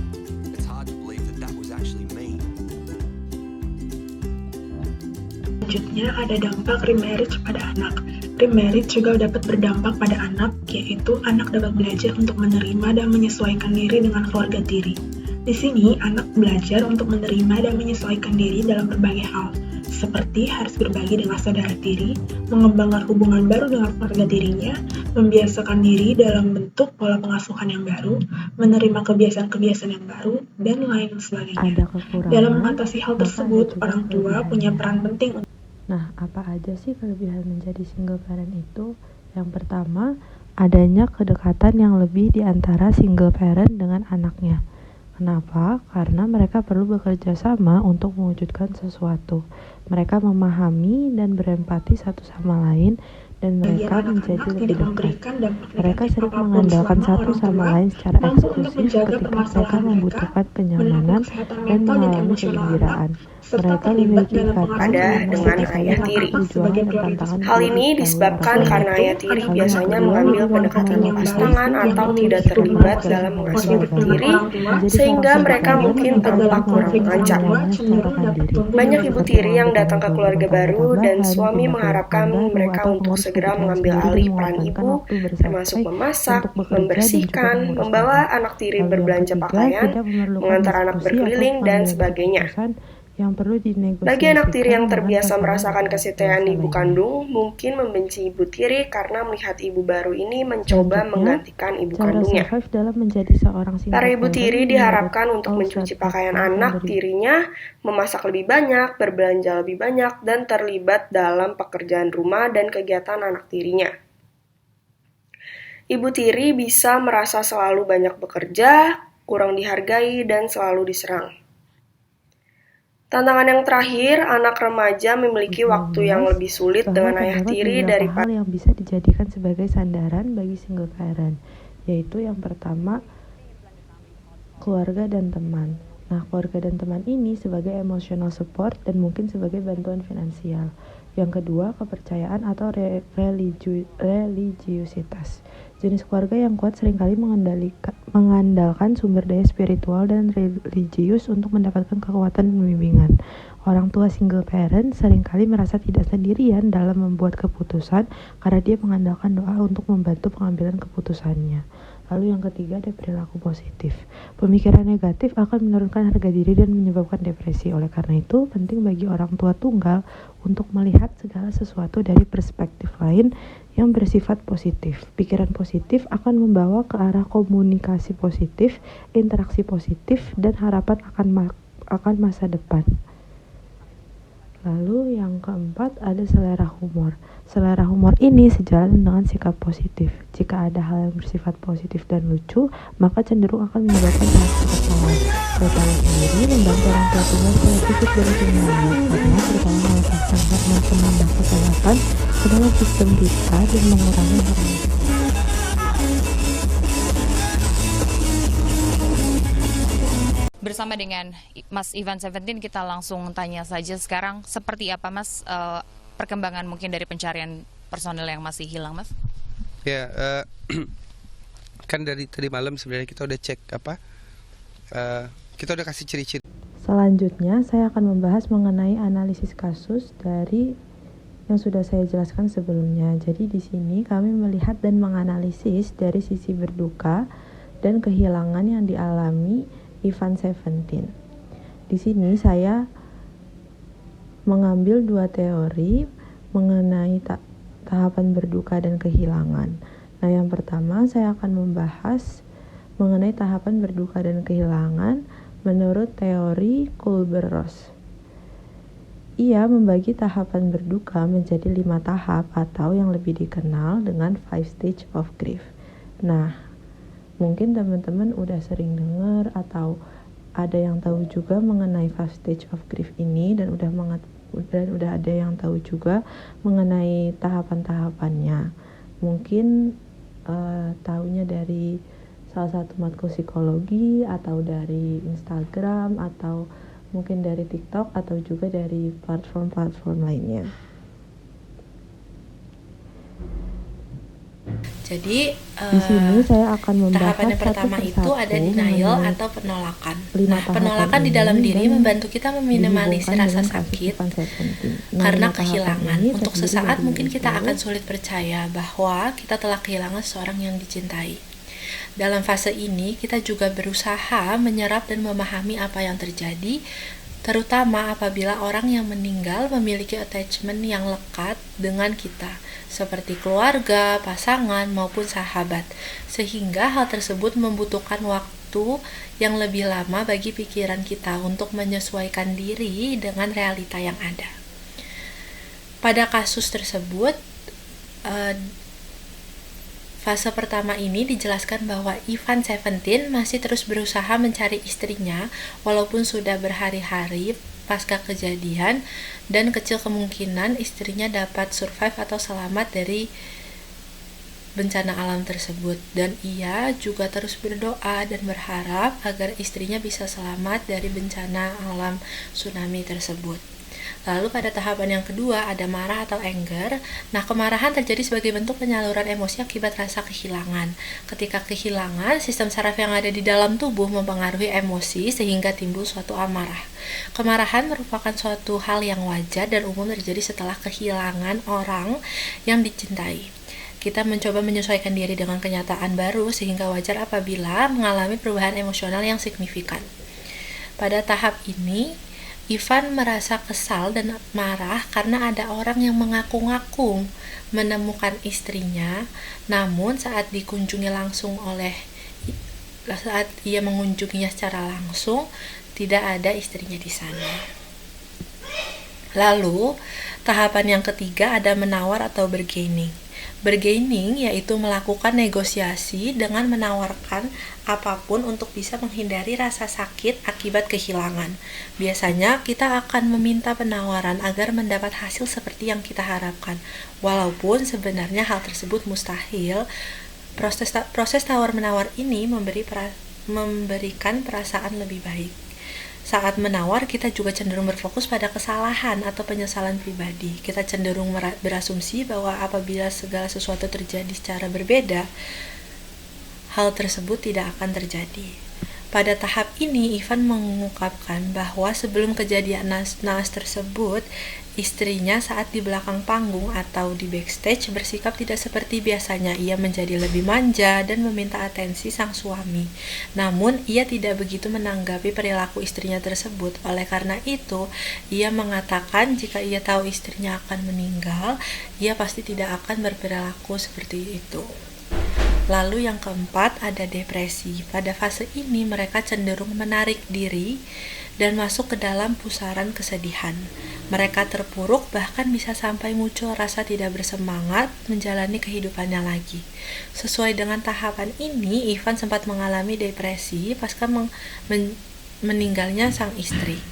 it's hard to believe that that was actually me. Selanjutnya ada dampak remarriage pada anak. Remarriage juga dapat berdampak pada anak, yaitu anak dapat belajar untuk menerima dan menyesuaikan diri dengan keluarga tiri. Di sini, anak belajar untuk menerima dan menyesuaikan diri dalam berbagai hal, seperti harus berbagi dengan saudara tiri, mengembangkan hubungan baru dengan keluarga tirinya, membiasakan diri dalam bentuk pola pengasuhan yang baru, menerima kebiasaan-kebiasaan yang baru, dan lain sebagainya. Ada kekurangan. Dalam mengatasi hal tersebut, maka ada orang juga tua punya peran penting untuk Nah, apa aja sih kelebihan menjadi single parent itu? Yang pertama, adanya kedekatan yang lebih di antara single parent dengan anaknya. Kenapa? Karena mereka perlu bekerja sama untuk mewujudkan sesuatu. Mereka memahami dan berempati satu sama lain, dan mereka menjadi lebih dekat. Mereka sering mengandalkan satu sama lain secara eksklusif ketika mereka membutuhkan kenyamanan dan mengalami kegembiraan. Mereka memiliki ikatan dengan ayah tiri. Hal ini disebabkan karena ayah tiri biasanya mengambil pendekatan lepas tangan atau tidak terlibat dalam mengasuh ibu tiri, sehingga mereka mungkin tampak kurang mengancam. Banyak ibu tiri yang datang ke keluarga baru dan suami mengharapkan mereka untuk segera mengambil alih peran ibu, termasuk memasak, membersihkan, membawa anak tiri berbelanja pakaian, mengantar anak berkeliling, dan sebagainya. Bagi anak tiri yang terbiasa merasakan kesetiaan ibu kandung, mungkin membenci ibu tiri karena melihat ibu baru ini mencoba menggantikan ibu kandungnya. Para ibu tiri diharapkan untuk mencuci pakaian anak tirinya, memasak lebih banyak, berbelanja lebih banyak, dan terlibat dalam pekerjaan rumah dan kegiatan anak tirinya. Ibu tiri bisa merasa selalu banyak bekerja, kurang dihargai, dan selalu diserang. Tantangan yang terakhir, anak remaja memiliki waktu yang lebih sulit dengan ayah tiri daripada hal yang bisa dijadikan sebagai sandaran bagi single parent, yaitu yang pertama, keluarga dan teman. Nah, keluarga dan teman ini sebagai emotional support dan mungkin sebagai bantuan finansial. Yang kedua, kepercayaan atau religiusitas. Jenis keluarga yang kuat seringkali mengandalkan sumber daya spiritual dan religius untuk mendapatkan kekuatan dan bimbingan. Orang tua single parent seringkali merasa tidak sendirian dalam membuat keputusan karena dia mengandalkan doa untuk membantu pengambilan keputusannya. Lalu yang ketiga, ada perilaku positif. Pemikiran negatif akan menurunkan harga diri dan menyebabkan depresi. Oleh karena itu, penting bagi orang tua tunggal untuk melihat segala sesuatu dari perspektif lain yang bersifat positif. Pikiran positif akan membawa ke arah komunikasi positif, interaksi positif, dan harapan akan masa depan. Lalu yang keempat, ada selera humor. Selera humor ini sejalan dengan sikap positif. Jika ada hal yang bersifat positif dan lucu, maka cenderung akan menyebabkan rasa ketawa. Ketawa sendiri membantu orang tua tunggal secara fisik dan kimiawi, karena terutama melepaskan hormon penambah kesehatan ke dalam sistem kita dan mengurangi hormon. Bersama dengan Mas Ivan Seventeen, kita langsung tanya saja sekarang, seperti apa Mas perkembangan mungkin dari pencarian personel yang masih hilang, Mas? Ya, kan dari tadi malam sebenarnya kita udah cek kita udah kasih ciri-ciri. Selanjutnya saya akan membahas mengenai analisis kasus dari yang sudah saya jelaskan sebelumnya. Jadi di sini kami melihat dan menganalisis dari sisi berduka dan kehilangan yang dialami Ivan Seventeen. Di sini saya mengambil dua teori mengenai tahapan berduka dan kehilangan. Nah, yang pertama saya akan membahas mengenai tahapan berduka dan kehilangan menurut teori Kübler-Ross. Ia membagi tahapan berduka menjadi 5 tahap atau yang lebih dikenal dengan 5 stage of grief. Nah, mungkin teman-teman udah sering dengar atau ada yang tahu juga mengenai 5 stage of grief ini, dan udah ada yang tahu juga mengenai tahapan-tahapannya. Mungkin tahunya dari salah satu matkul psikologi atau dari Instagram atau mungkin dari TikTok atau juga dari platform-platform lainnya. Jadi di sini saya akan membahas tahapan yang pertama itu ada denial atau penolakan. Nah, penolakan di dalam diri membantu kita meminimalisir rasa sakit karena kehilangan. Untuk sesaat mungkin kita akan sulit percaya bahwa kita telah kehilangan seorang yang dicintai. Dalam fase ini kita juga berusaha menyerap dan memahami apa yang terjadi, terutama apabila orang yang meninggal memiliki attachment yang lekat dengan kita, seperti keluarga, pasangan, maupun sahabat, sehingga hal tersebut membutuhkan waktu yang lebih lama bagi pikiran kita untuk menyesuaikan diri dengan realita yang ada. Pada kasus tersebut, Fase pertama ini dijelaskan bahwa Ivan Seventeen masih terus berusaha mencari istrinya walaupun sudah berhari-hari pasca kejadian dan kecil kemungkinan istrinya dapat survive atau selamat dari bencana alam tersebut, dan ia juga terus berdoa dan berharap agar istrinya bisa selamat dari bencana alam tsunami tersebut. Lalu pada tahapan yang kedua ada marah atau anger. Nah, kemarahan terjadi sebagai bentuk penyaluran emosi akibat rasa kehilangan. Ketika kehilangan, sistem saraf yang ada di dalam tubuh mempengaruhi emosi sehingga timbul suatu amarah. Kemarahan merupakan suatu hal yang wajar dan umum terjadi setelah kehilangan orang yang dicintai. Kita mencoba menyesuaikan diri dengan kenyataan baru sehingga wajar apabila mengalami perubahan emosional yang signifikan. Pada tahap ini, Ivan merasa kesal dan marah karena ada orang yang mengaku-ngaku menemukan istrinya, namun saat ia mengunjunginya secara langsung, tidak ada istrinya di sana. Lalu, tahapan yang ketiga ada menawar atau bargaining. Bargaining yaitu melakukan negosiasi dengan menawarkan apapun untuk bisa menghindari rasa sakit akibat kehilangan. Biasanya kita akan meminta penawaran agar mendapat hasil seperti yang kita harapkan. Walaupun sebenarnya hal tersebut mustahil, proses tawar-menawar ini memberikan perasaan lebih baik. Saat menawar, kita juga cenderung berfokus pada kesalahan atau penyesalan pribadi. Kita cenderung berasumsi bahwa apabila segala sesuatu terjadi secara berbeda, hal tersebut tidak akan terjadi. Pada tahap ini, Ivan mengungkapkan bahwa sebelum kejadian naas tersebut, istrinya saat di belakang panggung atau di backstage bersikap tidak seperti biasanya. Ia menjadi lebih manja dan meminta atensi sang suami. Namun, ia tidak begitu menanggapi perilaku istrinya tersebut. Oleh karena itu, ia mengatakan jika ia tahu istrinya akan meninggal, ia pasti tidak akan berperilaku seperti itu. Lalu yang keempat ada depresi. Pada fase ini mereka cenderung menarik diri dan masuk ke dalam pusaran kesedihan. Mereka terpuruk, bahkan bisa sampai muncul rasa tidak bersemangat menjalani kehidupannya lagi. Sesuai dengan tahapan ini, Ivan sempat mengalami depresi pasca meninggalnya sang istri.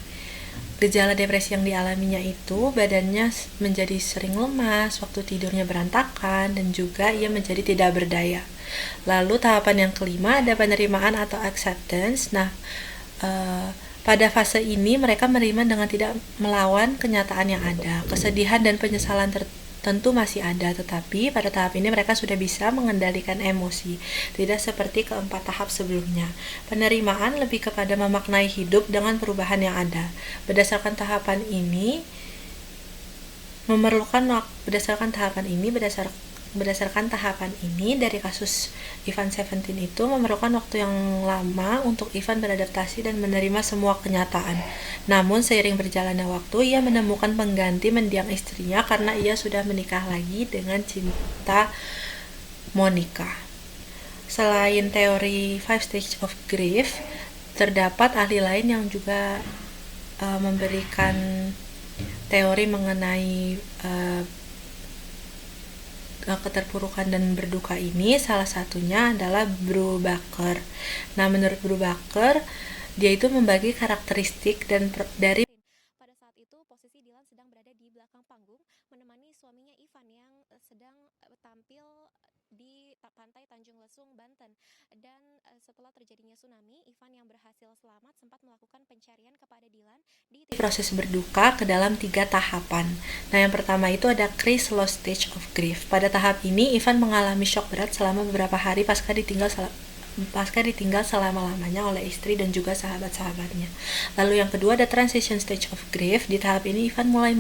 Gejala depresi yang dialaminya itu badannya menjadi sering lemas, waktu tidurnya berantakan, dan juga ia menjadi tidak berdaya. Lalu tahapan yang kelima ada penerimaan atau acceptance. Nah, pada fase ini mereka menerima dengan tidak melawan kenyataan yang ada. Kesedihan dan penyesalan tentu masih ada, tetapi pada tahap ini mereka sudah bisa mengendalikan emosi, tidak seperti keempat tahap sebelumnya. Penerimaan lebih kepada memaknai hidup dengan perubahan yang ada. Berdasarkan tahapan ini dari kasus Ivan Seventeen itu memerlukan waktu yang lama untuk Ivan beradaptasi dan menerima semua kenyataan. Namun seiring berjalannya waktu, ia menemukan pengganti mendiang istrinya karena ia sudah menikah lagi dengan Cinta Monica. Selain teori 5 Stages of Grief, terdapat ahli lain yang juga memberikan teori mengenai keterpurukan dan berduka ini. Salah satunya adalah Brubaker. Nah, menurut Brubaker, dia itu membagi karakteristik dari pada saat itu posisi Dylan sedang berada di belakang panggung menemani suaminya Ivan yang sedang tampil di pantai Tanjung Lesung, Banten. Dan setelah terjadinya tsunami, Ivan yang berhasil selamat sempat melakukan pencarian kepada Dylan di proses berduka ke dalam 3 tahapan. Nah, yang pertama itu ada Chrysalis Stage of Grief. Pada tahap ini, Ivan mengalami shock berat selama beberapa hari pasca ditinggal selama-lamanya oleh istri dan juga sahabat-sahabatnya. Lalu yang kedua ada Transition Stage of Grief. Di tahap ini, Ivan mulai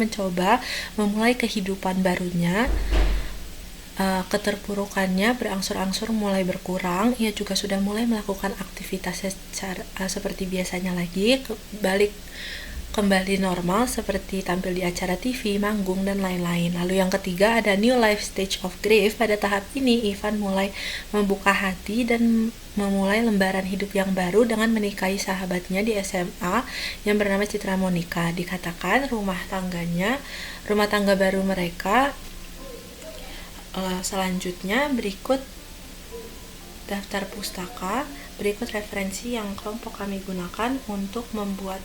memulai kehidupan barunya. Keterpurukannya berangsur-angsur mulai berkurang. Ia juga sudah mulai melakukan aktivitas seperti biasanya lagi, kembali normal seperti tampil di acara TV, manggung, dan lain-lain. Lalu yang ketiga ada New Life Stage of Grief. Pada tahap ini, Ivan mulai membuka hati dan memulai lembaran hidup yang baru dengan menikahi sahabatnya di SMA yang bernama Citra Monica. Dikatakan rumah tangga baru mereka selanjutnya berikut daftar pustaka. Berikut referensi yang kelompok kami gunakan untuk membuat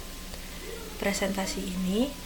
presentasi ini.